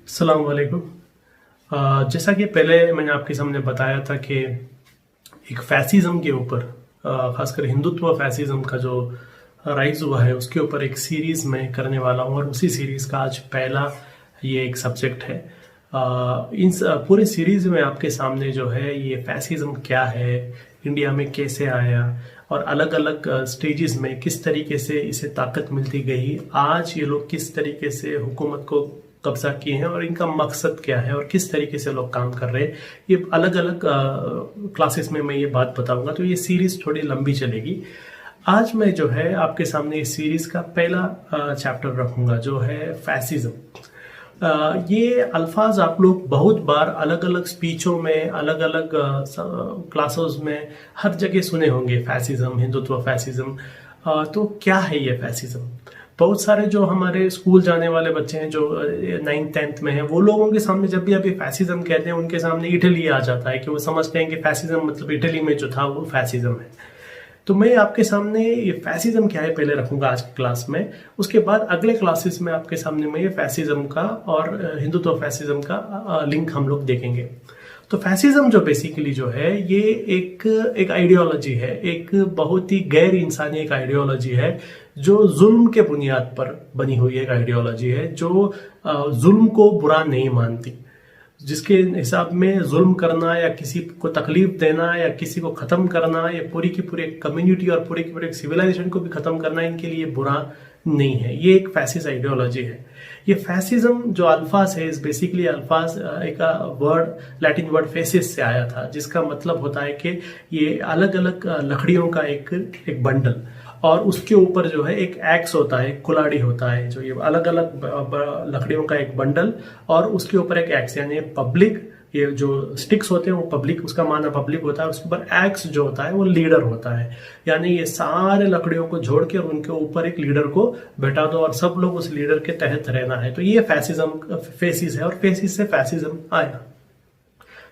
अस्सलाम वालेकुम। जैसा कि पहले मैंने आपके सामने बताया था कि एक फैसिज्म के ऊपर, खासकर हिंदुत्व फैसिज्म का जो राइज हुआ है उसके ऊपर एक सीरीज मैं करने वाला हूँ, और उसी सीरीज का आज पहला ये एक सब्जेक्ट है। पूरे सीरीज में आपके सामने जो है ये फैसिज्म क्या है, इंडिया में कैसे आया और अलग अलग स्टेजेस में किस तरीके से इसे ताकत मिलती गई, आज ये लोग किस तरीके से हुकूमत को कब्जा किए हैं और इनका मकसद क्या है और किस तरीके से लोग काम कर रहे हैं, ये अलग अलग क्लासेस में मैं ये बात बताऊंगा। तो ये सीरीज थोड़ी लंबी चलेगी। आज मैं जो है आपके सामने इस सीरीज का पहला चैप्टर रखूंगा जो है फैसिज्म। ये अल्फाज आप लोग बहुत बार अलग अलग स्पीचों में, अलग अलग क्लासेस में हर जगह सुने होंगे, फैसिज्म, हिंदुत्व फैसिज्म। तो क्या है ये फैसिज्म? बहुत सारे जो हमारे स्कूल जाने वाले बच्चे हैं जो 9th-10th में हैं, वो लोगों के सामने जब भी आप ये फैसिज्म कहते हैं उनके सामने इटली आ जाता है, कि वो समझते हैं कि फैसिज्म मतलब इटली में जो था वो फैसिज्म है। तो मैं आपके सामने ये फैसिज्म क्या है पहले रखूंगा आज की क्लास में। उसके बाद अगले क्लासेस में आपके सामने मैं ये फैसिज्म का और हिंदुत्व फैसिज्म का लिंक हम लोग देखेंगे। तो फैसिज्म जो बेसिकली जो है ये एक आइडियोलॉजी है, एक बहुत ही गैर इंसानी एक आइडियोलॉजी है जो जुल्म के बुनियाद पर बनी हुई एक आइडियोलॉजी है, जो जुल्म को बुरा नहीं मानती, जिसके हिसाब में जुल्म करना या किसी को तकलीफ देना या किसी को खत्म करना या पूरी की पूरी कम्युनिटी और पूरी की पूरी सिविलाइजेशन को भी खत्म करना इनके लिए बुरा नहीं है। ये एक फैसिस्ट आइडियोलॉजी है। ये फैसिज्म जो अल्फाज है, इस बेसिकली अल्फाज एक वर्ड लैटिन वर्ड फेसिस से आया था, जिसका मतलब होता है कि ये अलग अलग लकड़ियों का एक बंडल, और उसके ऊपर जो है एक एक्स होता है, कुल्हाड़ी होता है, जो ये अलग अलग लकड़ियों का एक बंडल और उसके ऊपर एक एक्स, यानी पब्लिक, ये जो स्टिक्स होते हैं वो पब्लिक, उसका माना पब्लिक होता है, उसके ऊपर एक्स जो होता है वो लीडर होता है। यानी ये सारे लकड़ियों को जोड़ के और उनके ऊपर एक लीडर को बैठा दो और सब लोग उस लीडर के तहत रहना है। तो ये फैसिज्म फेसिस है, और फेसिस से फैसिज्म आया।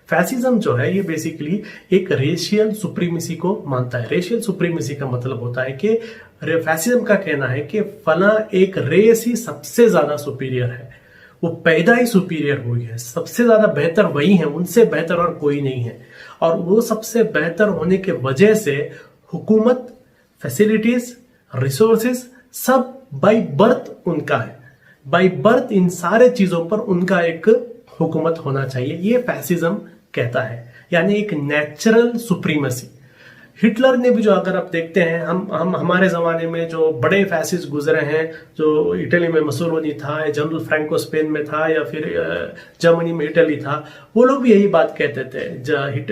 फैसिज्म जो है ये बेसिकली एक रेशियल सुप्रीमेसी को मानता है। रेशियल सुप्रीमेसी का मतलब होता है कि फैसिज्म का कहना है कि फला एक रेस ही सबसे ज्यादा सुपीरियर है, वो पैदा ही सुपीरियर हुई है, सबसे ज्यादा बेहतर वही है, उनसे बेहतर और कोई नहीं है, और वो सबसे बेहतर होने के वजह से हुकूमत, फैसिलिटीज, रिसोर्सेज सब बाय बर्थ उनका है। बाय बर्थ इन सारे चीजों पर उनका एक हुकूमत होना चाहिए, ये फैसिज्म कहता है, यानी एक नेचुरल सुप्रीमेसी। हिटलर ने भी, जो अगर आप देखते हैं, हम हमारे जमाने में जो बड़े फैसिस्ट गुजरे हैं, जो इटली में मुसोलिनी था, या जनरल फ्रैंको स्पेन में था, या फिर जर्मनी में इटली था, वो लोग भी यही बात कहते थे।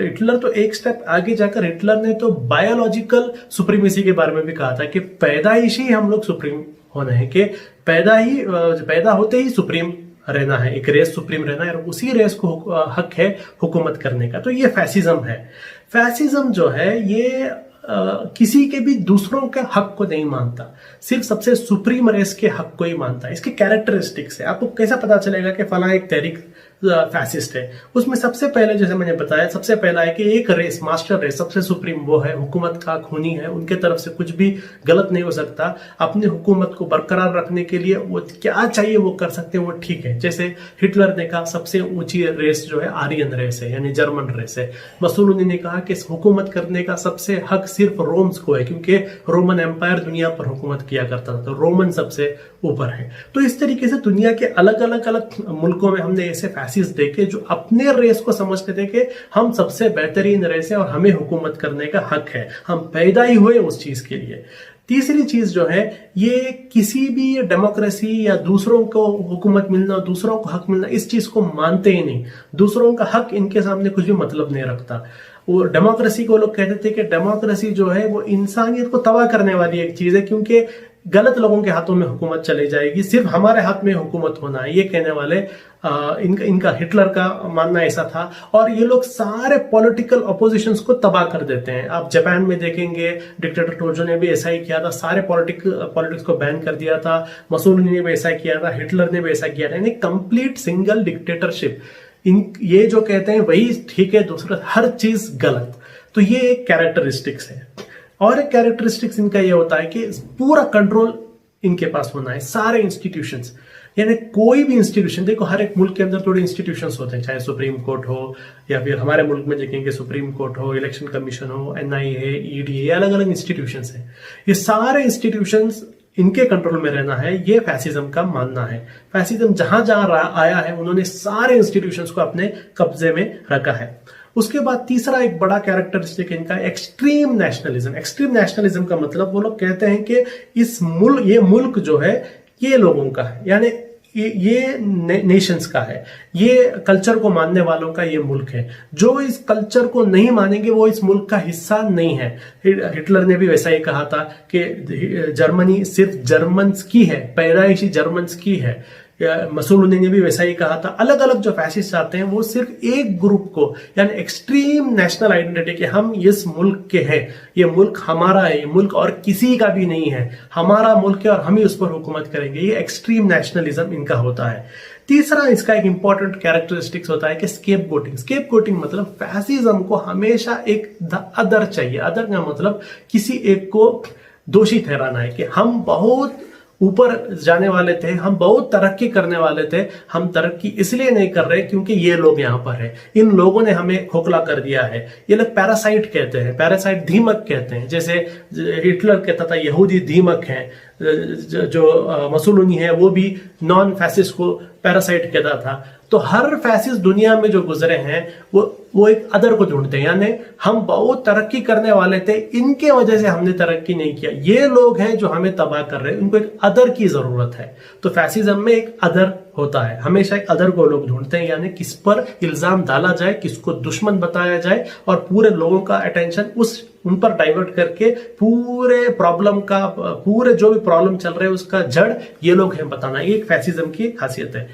हिटलर तो एक स्टेप आगे जाकर हिटलर ने तो बायोलॉजिकल सुप्रीमेसी के बारे में भी कहा था कि पैदाइश ही हम लोग सुप्रीम होना है, कि पैदा होते ही सुप्रीम रहना है, एक रेस सुप्रीम रहना है, और उसी रेस को हक है हुकूमत करने का। तो ये फैसिज्म है। फैसिज्म जो है ये किसी के भी दूसरों के हक को नहीं मानता, सिर्फ सबसे सुप्रीम रेस के हक को ही मानता है। इसके कैरेक्टरिस्टिक्स है। आपको कैसा पता चलेगा कि फला एक तहरीक फैसिस्ट है? उसमें सबसे पहले, जैसे मैंने बताया, सबसे पहला है कि एक रेस, मास्टर रेस, सबसे सुप्रीम वो है, हुकूमत का खूनी है, उनके तरफ से कुछ भी गलत नहीं हो सकता। अपनी हुकूमत को बरकरार रखने के लिए वो क्या चाहिए वो कर सकते हैं, वो ठीक है। जैसे हिटलर ने कहा सबसे ऊंची रेस जो है आर्यन रेस है, यानी जर्मन रेस है। मुसोलिनी ने कहा कि हुकूमत करने का सबसे हक सिर्फ रोम्स को है, क्योंकि रोमन एम्पायर दुनिया पर हुकूमत किया करता था, तो रोमन सबसे ऊपर है। तो इस तरीके से दुनिया के अलग अलग मुल्कों में हमने ऐसे फैसिस्ट देखे जो अपने रेस को समझते थे कि हम सबसे बेहतरीन रेस है और हमें हुकूमत करने का हक है, हम पैदा ही हुए उस चीज के लिए। तीसरी चीज जो है, ये किसी भी डेमोक्रेसी या दूसरों को हुकूमत मिलना, दूसरों को हक मिलना, इस चीज को मानते ही नहीं। दूसरों का हक इनके सामने कुछ भी मतलब नहीं रखता। वो डेमोक्रेसी को लोग कहते थे कि डेमोक्रेसी जो है वो इंसानियत को तबाह करने वाली एक चीज है, क्योंकि गलत लोगों के हाथों में हुकूमत चली जाएगी, सिर्फ हमारे हाथ में हुकूमत होना है, ये कहने वाले इनका हिटलर का मानना ऐसा था। और ये लोग सारे पॉलिटिकल अपोजिशंस को तबाह कर देते हैं। आप जापान में देखेंगे, डिक्टेटर टोजो ने भी ऐसा ही किया था, सारे पॉलिटिक्स को बैन कर दिया था। मुसोलिनी ने भी ऐसा किया था, हिटलर ने भी ऐसा किया था, यानी कंप्लीट सिंगल डिक्टेटरशिप। ये जो कहते हैं वही ठीक है, दूसरा हर चीज गलत। तो ये एक कैरेक्टरिस्टिक्स है। और एक कैरेक्टरिस्टिक्स इनका ये होता है कि पूरा कंट्रोल इनके पास होना है, सारे इंस्टीट्यूशंस। यानी कोई भी इंस्टीट्यूशन, देखो हर एक मुल्क के अंदर थोड़े इंस्टीट्यूशंस होते हैं, चाहे सुप्रीम कोर्ट हो या फिर हमारे मुल्क में देखेंगे सुप्रीम कोर्ट हो, इलेक्शन कमीशन हो, NIA, ED, अलग अलग इंस्टीट्यूशंस हैं। ये सारे इंस्टीट्यूशंस इनके कंट्रोल में रहना है, ये फैसिज्म का मानना है। फैसिज्म जहां जहां आया है उन्होंने सारे इंस्टीट्यूशंस को अपने कब्जे में रखा है। उसके बाद तीसरा एक बड़ा कैरेक्टरिस्टिक इनका एक्सट्रीम नेशनलिज्म। एक्सट्रीम नेशनलिज्म का मतलब वो लोग कहते हैं कि ये मुल्क जो है ये लोगों का है, यानी ये नेशंस का है, ये कल्चर को मानने वालों का ये मुल्क है। जो इस कल्चर को नहीं मानेंगे वो इस मुल्क का हिस्सा नहीं है। हिटलर ने भी वैसा ही कहा था कि जर्मनी सिर्फ जर्मन्स की है, पैदाइशी जर्मन्स की है। मसूलनी ने भी वैसा ही कहा था। अलग अलग जो फैसिस्ट आते हैं वो सिर्फ एक ग्रुप को, यानी एक्सट्रीम नेशनल आइडेंटिटी कि हम इस मुल्क के हैं, ये मुल्क हमारा है, ये मुल्क और किसी का भी नहीं है, हमारा मुल्क है और हम ही उस पर हुकूमत करेंगे। ये एक्सट्रीम नेशनलिज्म इनका होता है। तीसरा इसका एक इंपॉर्टेंट कैरेक्टरिस्टिक्स होता है कि स्केपगोटिंग। स्केपगोटिंग मतलब फैसिज्म को हमेशा एक अदर चाहिए। अदर का मतलब किसी एक को दोषी ठहराना है कि हम बहुत ऊपर जाने वाले थे, हम बहुत तरक्की करने वाले थे, हम तरक्की इसलिए नहीं कर रहे क्योंकि ये लोग यहां पर है, इन लोगों ने हमें खोखला कर दिया है। ये लोग पैरासाइट कहते हैं, पैरासाइट दीमक कहते हैं। जैसे हिटलर कहता था यहूदी दीमक हैं, जो मसूलनी है वो भी नॉन फैसिस्ट को पैरासाइट कहता था। तो हर फैसिस्ट दुनिया में जो गुजरे हैं वो एक अदर को ढूंढते हैं, यानी हम बहुत तरक्की करने वाले थे, इनके वजह से हमने तरक्की नहीं किया, ये लोग हैं जो हमें तबाह कर रहे हैं, उनको एक अदर की जरूरत है। तो फैसिज्म में एक अदर होता है, हमेशा एक अदर को लोग ढूंढते हैं, यानी किस पर इल्जाम डाला जाए, किसको दुश्मन बताया जाए और पूरे लोगों का अटेंशन उन पर डाइवर्ट करके पूरे प्रॉब्लम का, पूरे जो भी प्रॉब्लम चल रहे हैं उसका जड़ ये लोग हैं बताना। ये एक फैसिज्म की खासियत है।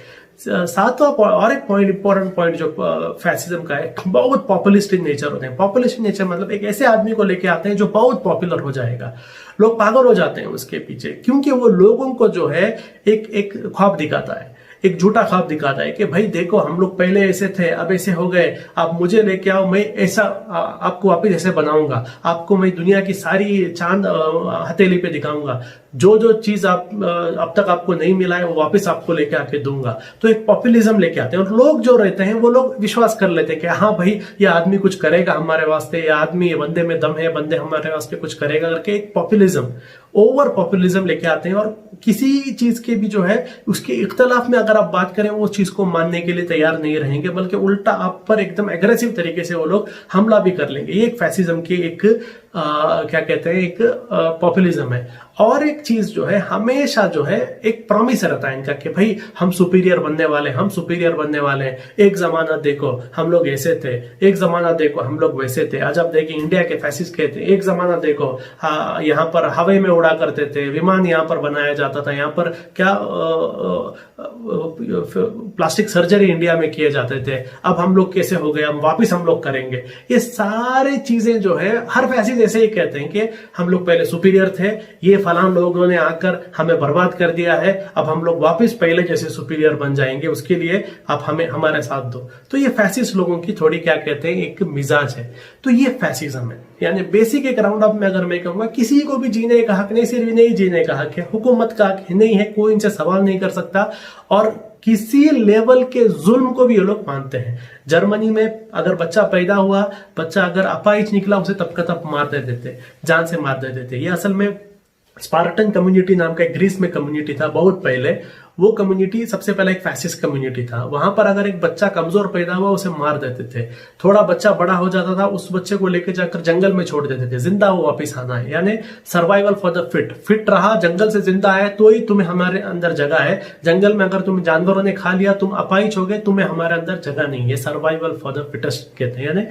सातवां और एक पॉइंट, इंपॉर्टेंट पॉइंट जो फैसिज्म का है, बहुत पॉपुलिस्ट इन नेचर होते हैं। पॉपुलिस्ट इन नेचर मतलब एक ऐसे आदमी को लेके आते हैं जो बहुत पॉपुलर हो जाएगा, लोग पागल हो जाते हैं उसके पीछे, क्योंकि वो लोगों को जो है एक ख्वाब दिखाता है, एक झूठा ख्वाब दिखाता है कि भाई देखो हम लोग पहले ऐसे थे, अब ऐसे हो गए, आप मुझे लेके आओ, मैं ऐसा आपको वापस ऐसे बनाऊंगा, आपको मैं दुनिया की सारी चांद हथेली पे दिखाऊंगा, जो चीज आप अब तक आपको नहीं मिला है वो वापस आपको लेके आके दूंगा। तो एक पॉपुलिज्म लेके आते हैं और लोग जो रहते हैं वो लोग विश्वास कर लेते हैं कि हाँ भाई ये आदमी कुछ करेगा हमारे वास्ते, ये आदमी, ये बंदे में दम है, बंदे हमारे वास्ते कुछ करेगा करके एक पॉपुलिज्म, ओवर पॉपुलिज्म लेके आते हैं। और किसी चीज के भी जो है उसके इख्तलाफ में अगर आप बात करें वो चीज को मानने के लिए तैयार नहीं रहेंगे, बल्कि उल्टा आप पर एकदम एग्रेसिव तरीके से वो लोग हमला भी कर लेंगे। ये एक फैसिज्म की एक क्या कहते हैं, एक पॉपुलिज्म है। और एक चीज जो है हमेशा जो है एक प्रॉमिस रहता है इनका कि भाई हम सुपीरियर बनने वाले, हम सुपीरियर बनने वाले हैं। एक जमाना देखो हम लोग ऐसे थे, एक जमाना देखो हम लोग वैसे थे। आज आप देखिए इंडिया के फैसिस्ट कहते हैं एक जमाना देखो यहाँ पर हवा में उड़ा करते थे, विमान यहाँ पर बनाया जाता था, यहाँ पर क्या प्लास्टिक सर्जरी इंडिया में किए जाते थे, अब हम लोग कैसे हो गए, अब वापिस हम लोग करेंगे। ये सारी चीजें जो है हर फैसिस्ट ऐसे ही कहते हैं कि हम लोग पहले सुपीरियर थे, ये फलां लोगों ने आकर हमें बर्बाद कर दिया है, अब हम लोग वापस पहले जैसे सुपीरियर बन जाएंगे, उसके लिए आप हमें हमारे साथ दो। तो ये फैसिस्ट लोगों की थोड़ी क्या कहते हैं एक मिजाज है। तो ये फैसिज्म है। यानी बेसिक एक राउंड अप में अगर मैं कहूंगा किसी को भी जीने का हक नहीं, सिर्फ नहीं जीने का हक है, हुकूमत का हक नहीं है, कोई इनसे सवाल नहीं कर सकता। और किसी लेवल के जुल्म को भी ये लोग मानते हैं। जर्मनी में अगर बच्चा पैदा हुआ, बच्चा अगर अपाहिज निकला, उसे तब का तब मार देते थे, जान से मार देते थे। ये असल में स्पार्टन कम्युनिटी नाम का एक ग्रीस में कम्युनिटी था बहुत पहले। वो कम्युनिटी सबसे पहले एक फैसिस्ट कम्युनिटी था। वहां पर अगर एक बच्चा कमजोर पैदा हुआ उसे मार देते थे, थोड़ा बच्चा बड़ा हो जाता था उस बच्चे को लेकर जाकर जंगल में छोड़ देते थे, जिंदा वो वापिस आना है। यानी सर्वाइवल फॉर द फिट रहा, जंगल से जिंदा है तो ही तुम्हें हमारे अंदर जगह है। जंगल में अगर तुम्हें जानवरों ने खा लिया, तुम अपाहिज हो गए, तुम्हें हमारे अंदर जगह नहीं है। सर्वाइवल फॉर द फिटेस्ट कहते हैं, यानी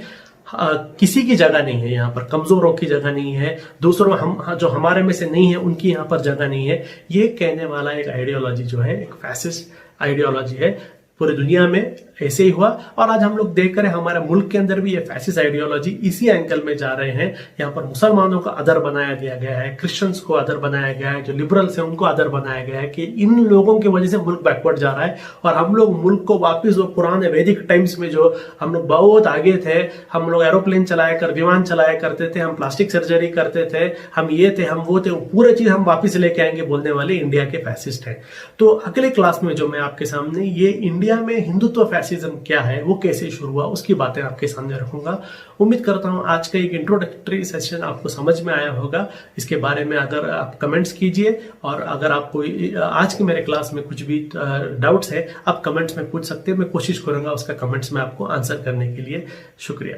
किसी की जगह नहीं है यहाँ पर, कमजोरों की जगह नहीं है, दूसरों हम जो हमारे में से नहीं है उनकी यहाँ पर जगह नहीं है। ये कहने वाला एक आइडियोलॉजी जो है एक फैसिस्ट आइडियोलॉजी है, पूरी दुनिया में ऐसे ही हुआ और आज हम लोग देख रहे हैं हमारे मुल्क के अंदर भी ये फैसिस्ट आइडियोलॉजी इसी एंगल में जा रहे हैं। यहाँ पर मुसलमानों का अदर बनाया दिया गया है, क्रिश्चियंस को अदर बनाया गया है, जो लिबरल्स हैं उनको अदर बनाया गया है कि इन लोगों की वजह से मुल्क बैकवर्ड जा रहा है और हम लोग मुल्क को वापस वो पुराने वैदिक टाइम्स में जो हम लोग बहुत आगे थे, हम लोग एरोप्लेन चलाया कर विमान चलाया करते थे, हम प्लास्टिक सर्जरी करते थे, हम ये थे हम वो थे, पूरे चीज हम वापस लेके आएंगे बोलने वाले इंडिया के फैसिस्ट हैं। तो अगले क्लास में जो मैं आपके सामने ये इंडिया में हिंदुत्व फैसिज्म क्या है, वो कैसे शुरू हुआ, उसकी बातें आपके सामने रखूंगा। उम्मीद करता हूं आज का एक इंट्रोडक्टरी सेशन आपको समझ में आया होगा। इसके बारे में अगर आप कमेंट्स कीजिए और अगर आपको आज के मेरे क्लास में कुछ भी डाउट्स है आप कमेंट्स में पूछ सकते हैं। मैं कोशिश करूंगा उसका कमेंट्स में आपको आंसर करने के लिए। शुक्रिया।